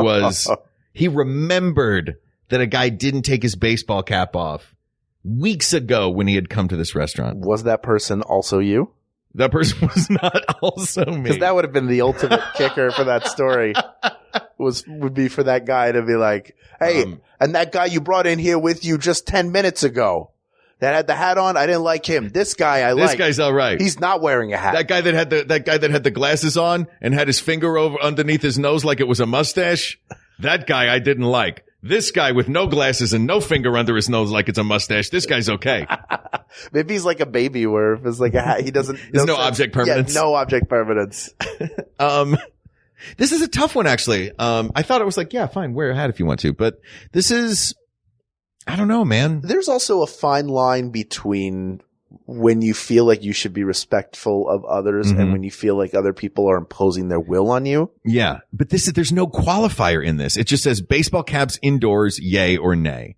he remembered that a guy didn't take his baseball cap off weeks ago when he had come to this restaurant. Was that person also you? That person was not also me. Because that would have been the ultimate kicker for that story. Would be for that guy to be like, hey, and that guy you brought in here with you just 10 minutes ago that had the hat on, I didn't like him. This guy I like. This guy's all right. He's not wearing a hat. That guy that had the glasses on and had his finger over underneath his nose like it was a mustache. That guy I didn't like. This guy with no glasses and no finger under his nose like it's a mustache. This guy's okay. Maybe he's like a baby where if it's like a hat, he doesn't. There's no object permanence. Yeah, no object permanence. This is a tough one, actually. I thought it was like, yeah, fine, wear a hat if you want to, but this is, I don't know, man. There's also a fine line between when you feel like you should be respectful of others and when you feel like other people are imposing their will on you. Yeah. But there's no qualifier in this. It just says baseball caps indoors, yay or nay.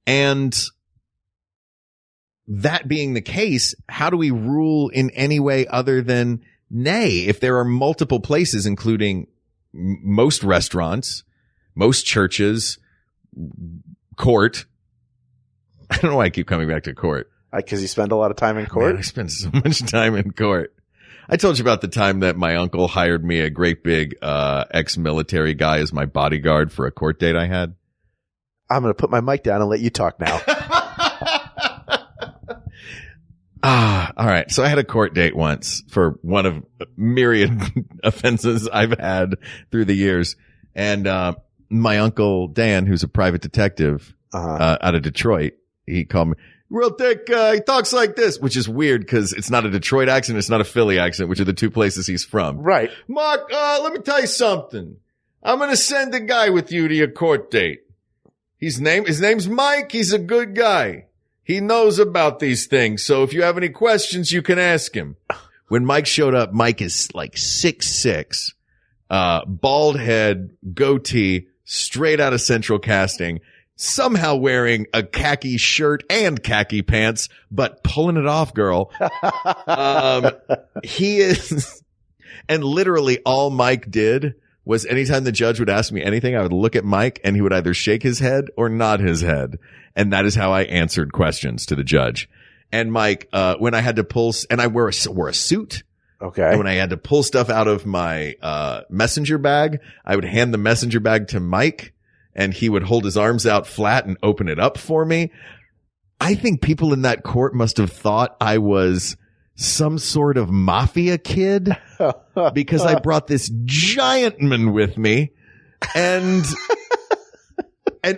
And that being the case, how do we rule in any way other than nay? If there are multiple places, including most restaurants, most churches, court. I don't know why I keep coming back to court. Because you spend a lot of time in court? Man, I spend so much time in court. I told you about the time that my uncle hired me a great big ex-military guy as my bodyguard for a court date I had. I'm going to put my mic down and let you talk now. All right. So I had a court date once for one of myriad offenses I've had through the years. And my uncle Dan, who's a private detective out of Detroit, he called me. Real thick, he talks like this, which is weird because it's not a Detroit accent, it's not a Philly accent, which are the two places he's from. Right. Mark, let me tell you something. I'm going to send a guy with you to your court date. His name's Mike. He's a good guy. He knows about these things. So if you have any questions, you can ask him. When Mike showed up, Mike is like 6'6", bald head, goatee, straight out of Central Casting. somehow wearing a khaki shirt and khaki pants, but pulling it off, girl. He is, and literally all Mike did was anytime the judge would ask me anything, I would look at Mike and he would either shake his head or nod his head. And that is how I answered questions to the judge. And Mike, when I had to pull, and I wore a suit. Okay. And when I had to pull stuff out of my, messenger bag, I would hand the messenger bag to Mike and he would hold his arms out flat and open it up for me. I think people in that court must have thought I was some sort of mafia kid because I brought this giant man with me and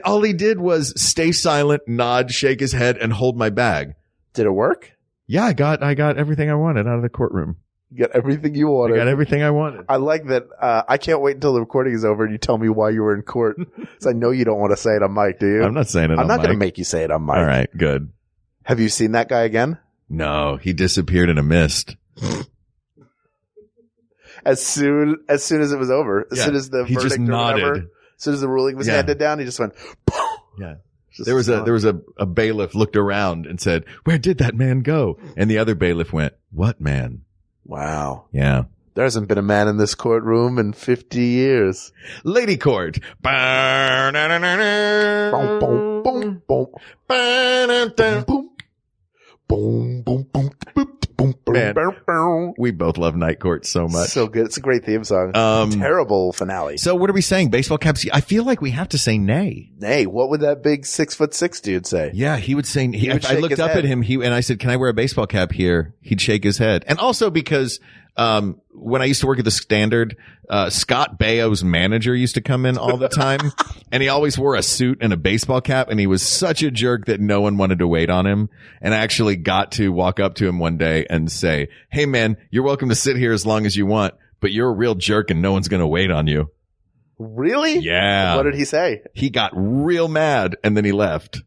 all he did was stay silent, nod, shake his head and hold my bag. Did it work? Yeah, I got everything I wanted out of the courtroom. You got everything you wanted. I got everything I wanted. I like that. I can't wait until the recording is over and you tell me why you were in court. So I know you don't want to say it on mic, do you? I'm not saying it on mic. I'm not going to make you say it on mic. All right, good. Have you seen that guy again? No, he disappeared in a mist. As soon as it was over, as Yeah, soon as the he verdict just or nodded. whatever, as soon as the ruling was handed down, he just went, Yeah. just There was a bailiff looked around and said, "Where did that man go?" And the other bailiff went, "What man?" wow. Yeah. There hasn't been a man in this courtroom in 50 years. Lady court. Boom, boom, boom, boom. Boom. Boom, boom, boom, boom, boom, Man. boom, boom. We both love night court so much. So good. It's a great theme song. Terrible finale. So what are we saying? Baseball caps? I feel like we have to say nay. Hey, what would that big 6'6" dude say? Yeah, he would say, would if I shake looked his up head. at him, and I said, "Can I wear a baseball cap here?" He'd shake his head. And also because, when I used to work at the Standard, Scott Baio's manager used to come in all the time and he always wore a suit and a baseball cap and he was such a jerk that no one wanted to wait on him. And I actually got to walk up to him one day and say, "Hey man, you're welcome to sit here as long as you want, but you're a real jerk and no one's going to wait on you." Really? Yeah. What did he say? He got real mad and then he left.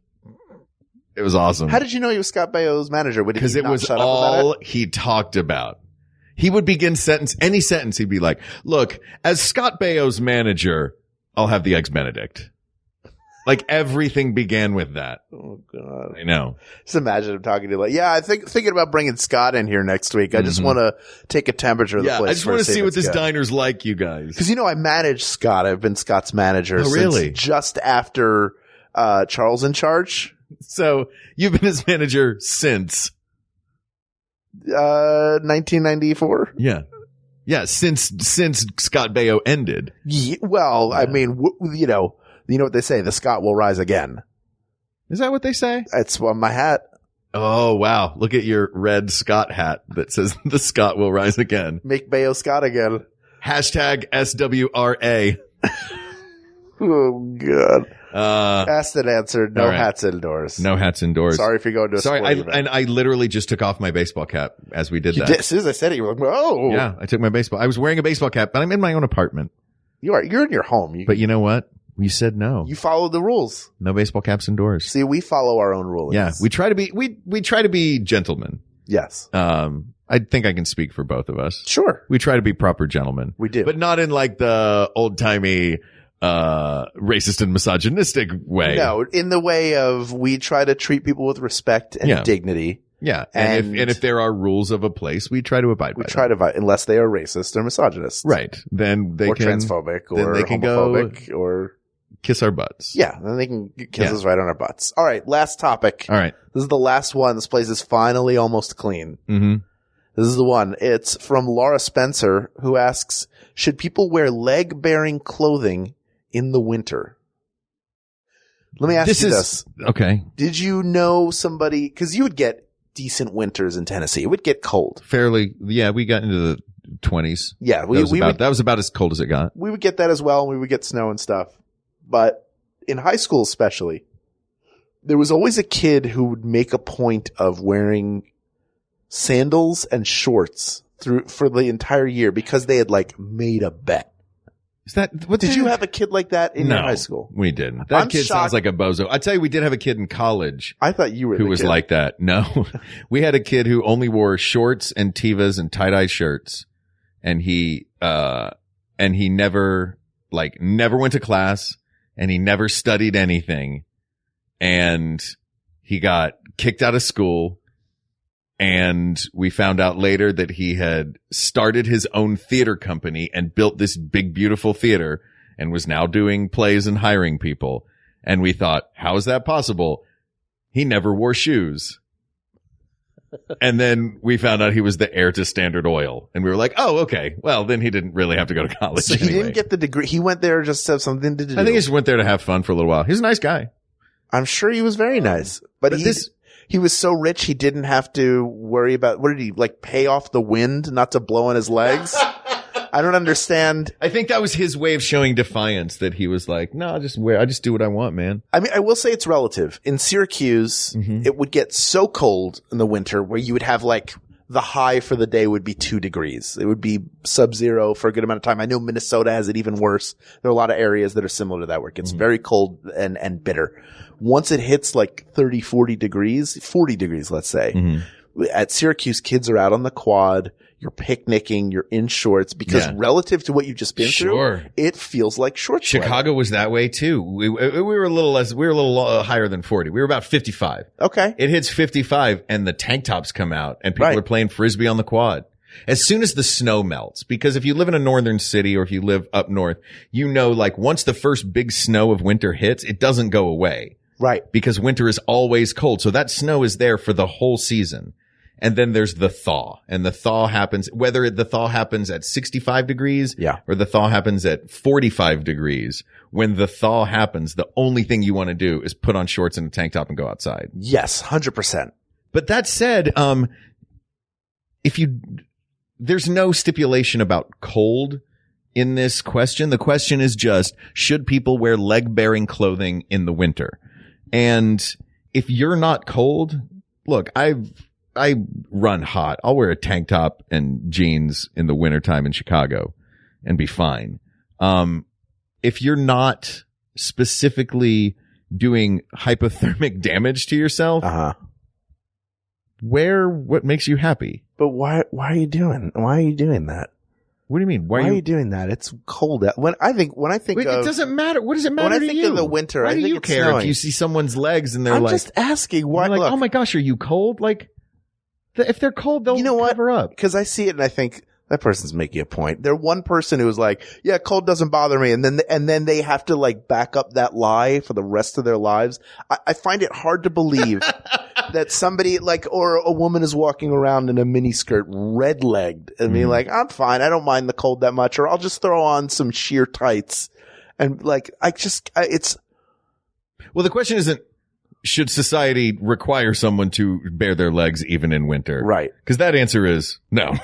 It was awesome. How did you know he was Scott Baio's manager? Because it was all he talked about. He would begin any sentence. He'd be like, "Look, as Scott Baio's manager, I'll have the Eggs Benedict." Like everything began with that. Oh God. I know. Just imagine him talking to you like, "Yeah, I thinking about bringing Scott in here next week. I just want to take a temperature of the place. I just want to see what this diner's like, you guys." Because, I managed Scott. I've been Scott's manager really? since just after Charles in Charge. So you've been his manager since 1994. Yeah. Yeah. Since Scott Baio ended. Yeah, well, I mean, you know what they say, the Scott will rise again. Is that what they say? It's on my hat. Oh, wow. Look at your red Scott hat that says the Scott will rise again. Make Baio Scott again. Hashtag SWRA. Oh God. Asked and answered. No all right. hats indoors. No hats indoors. Sorry if you're going to a sporting event. I literally just took off my baseball cap as we did that. As soon as I said it, you were like, "Oh, Yeah, I took my baseball. I was wearing a baseball cap, but I'm in my own apartment. you're in your home. But you know what? We said no. You followed the rules. No baseball caps indoors. See, we follow our own rules. Yeah, we try to be gentlemen. Yes. I think I can speak for both of us. Sure. We try to be proper gentlemen. We do. But not in like the old-timey racist and misogynistic way. No, in the way of we try to treat people with respect and dignity. Yeah. And if there are rules of a place, we try to abide by them. Unless they are racist or misogynist. Right. Then they or can transphobic then or they can homophobic or kiss our butts. yeah, then they can kiss us right on our butts. All right, last topic. All right. This is the last one. This place is finally almost clean. Mm-hmm. This is the one. It's from Laura Spencer, who asks, should people wear leg-bearing clothing in the winter? Let me ask you this. Okay. Did you know somebody, because you would get decent winters in Tennessee. It would get cold. Fairly. Yeah, we got into the 20s. Yeah. That was about as cold as it got. We would get that as well, and we would get snow and stuff. But in high school especially, there was always a kid who would make a point of wearing sandals and shorts for the entire year because they had like made a bet. Is that what Did you have a kid like that in your high school? We didn't. That I'm kid shocked. sounds like a bozo. I tell you, we did have a kid in college I thought you were who the was kid. like that. No, we had a kid who only wore shorts and Tevas and tie-dye shirts, and he never went to class, and he never studied anything, and he got kicked out of school. And we found out later that he had started his own theater company and built this big, beautiful theater and was now doing plays and hiring people. And we thought, how is that possible? He never wore shoes. And then we found out he was the heir to Standard Oil. And we were like, oh, okay. Well, then he didn't really have to go to college. So he anyway. didn't get the degree. He went there just to have something to do. I think he just went there to have fun for a little while. He's a nice guy. I'm sure he was very nice. But he was so rich he didn't have to worry about, what did he, like, pay off the wind not to blow on his legs? I don't understand. I think that was his way of showing defiance, that he was like, no, I just do what I want, man. I mean, I will say it's relative. In Syracuse, it would get so cold in the winter where you would have like the high for the day would be 2 degrees. It would be sub-zero for a good amount of time. I know Minnesota has it even worse. There are a lot of areas that are similar to that where it gets very cold and bitter. Once it hits like 30, 40 degrees, let's say, at Syracuse, kids are out on the quad. You're picnicking. You're in shorts because relative to what you've just been through, it feels like short sweater. Chicago was that way too. We were a little less. We were a little higher than 40. We were about 55. Okay. It hits 55 and the tank tops come out and people are playing frisbee on the quad. As soon as the snow melts, because if you live in a northern city or if you live up north, you know, like once the first big snow of winter hits, it doesn't go away. Right. Because winter is always cold. So that snow is there for the whole season. And then there's the thaw, and the thaw happens, whether the thaw happens at 65 degrees or the thaw happens at 45 degrees. When the thaw happens, the only thing you want to do is put on shorts and a tank top and go outside. Yes, 100%. But that said, there's no stipulation about cold in this question. The question is just, should people wear leg-bearing clothing in the winter? And if you're not cold, look, I run hot. I'll wear a tank top and jeans in the wintertime in Chicago and be fine. If you're not specifically doing hypothermic damage to yourself, wear what makes you happy. But why are you doing that? What do you mean? Why are you doing that? It's cold out. When I think it doesn't matter. What does it matter to you? When I think of the winter, why I think do you care snowing. if you see someone's legs and they're I'm like, just asking why. Like, look, oh my gosh, are you cold? Like, if they're cold, they'll cover up. Because I see it and I think that person's making a point. They're one person who was like, yeah, cold doesn't bother me. And then they have to like back up that lie for the rest of their lives. I find it hard to believe that somebody like, or a woman is walking around in a mini skirt red legged and being like, I'm fine. I don't mind the cold that much. Or I'll just throw on some sheer tights. And like, it's. Well, the question isn't, should society require someone to bare their legs even in winter? Right. Because that answer is no.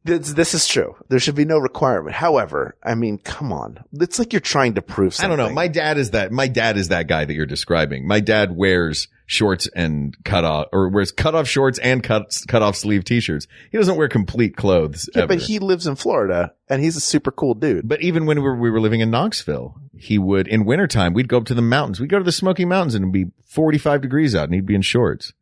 This is true. There should be no requirement. However, I mean, come on. It's like you're trying to prove something. I don't know. My dad is that guy that you're describing. My dad wears shorts and wears cutoff shorts and cut off sleeve t-shirts. He doesn't wear complete clothes ever. But he lives in Florida and he's a super cool dude. But even when we were living in Knoxville, he would, in wintertime, we'd go up to the mountains. We'd go to the Smoky Mountains and it'd be 45 degrees out and he'd be in shorts.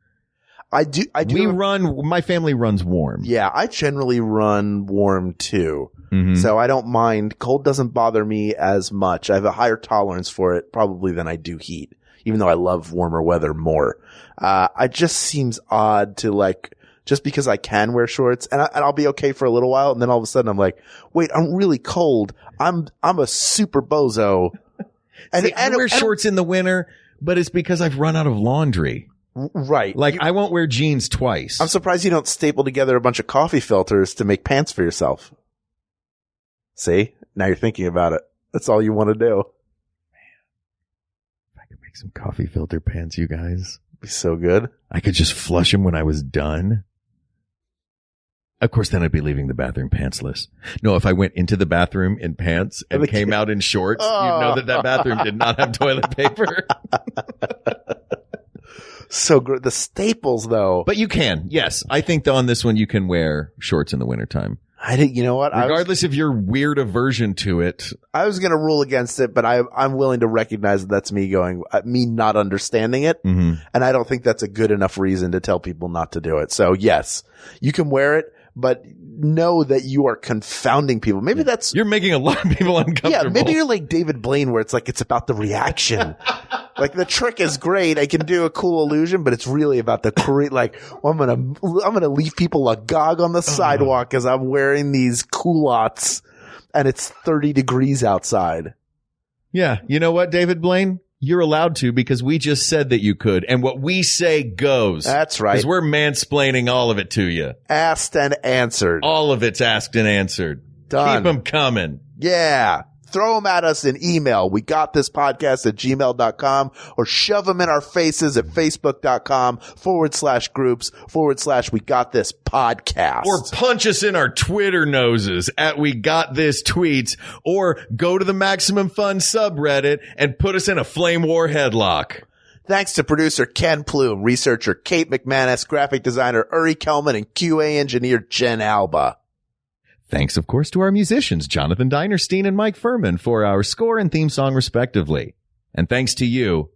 I do. My family runs warm. Yeah, I generally run warm too. Mm-hmm. So I don't mind. Cold doesn't bother me as much. I have a higher tolerance for it probably than I do heat, even though I love warmer weather more. It just seems odd to like, just because I can wear shorts and I'll be okay for a little while. And then all of a sudden I'm like, wait, I'm really cold. I'm a super bozo. I wear shorts in the winter, but it's because I've run out of laundry. Right. Like, I won't wear jeans twice. I'm surprised you don't staple together a bunch of coffee filters to make pants for yourself. See? Now you're thinking about it. That's all you want to do. Man. If I could make some coffee filter pants, you guys. It'd be so good. I could just flush them when I was done. Of course, then I'd be leaving the bathroom pantsless. No, if I went into the bathroom in pants and came out in shorts, you'd know that bathroom did not have toilet paper. So good. The staples, though. But you can. Yes. I think on this one, you can wear shorts in the wintertime. You know what? Regardless of your weird aversion to it. I was going to rule against it, but I'm willing to recognize that that's me me not understanding it. Mm-hmm. And I don't think that's a good enough reason to tell people not to do it. So yes, you can wear it, but know that you are confounding people. Maybe that's, You're making a lot of people uncomfortable. yeah, maybe you're like David Blaine where it's like, it's about the reaction. Like the trick is great. I can do a cool illusion, but it's really about the like, well, I'm going to leave people agog on the sidewalk as I'm wearing these culottes and it's 30 degrees outside. Yeah. You know what, David Blaine? You're allowed to because we just said that you could. And what we say goes. That's right. Because we're mansplaining all of it to you. Asked and answered. All of it's asked and answered. Done. Keep them coming. Yeah. Throw them at us in email. We got this podcast at gmail.com or shove them in our faces at facebook.com/groups/ we got this podcast. Or punch us in our Twitter noses at We Got This Tweets, or go to the Maximum Fun subreddit and put us in a flame war headlock. Thanks to producer Ken Plume, researcher Kate McManus, graphic designer Uri Kelman, and QA engineer Jen Alba. Thanks, of course, to our musicians, Jonathan Dinerstein and Mike Furman, for our score and theme song, respectively. And thanks to you,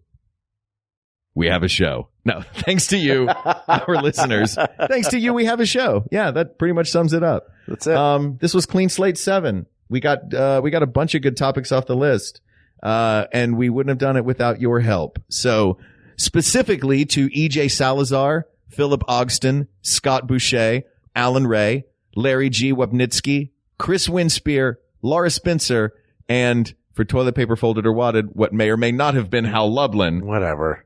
we have a show. No, thanks to you, our listeners. Thanks to you, we have a show. Yeah, that pretty much sums it up. That's it. This was Clean Slate 7. We got a bunch of good topics off the list. And we wouldn't have done it without your help. So specifically to EJ Salazar, Philip Ogston, Scott Boucher, Alan Ray, Larry G. Wapnitsky, Chris Winspear, Laura Spencer, and for toilet paper folded or wadded, what may or may not have been Hal Lublin. Whatever.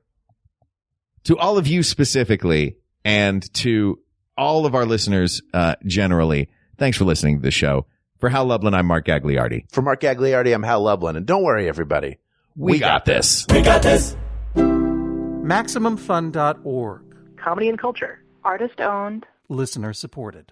To all of you specifically, and to all of our listeners generally, thanks for listening to the show. For Hal Lublin, I'm Mark Gagliardi. For Mark Gagliardi, I'm Hal Lublin. And don't worry, everybody. We got this. We got this. MaximumFun.org. Comedy and culture. Artist owned. Listener supported.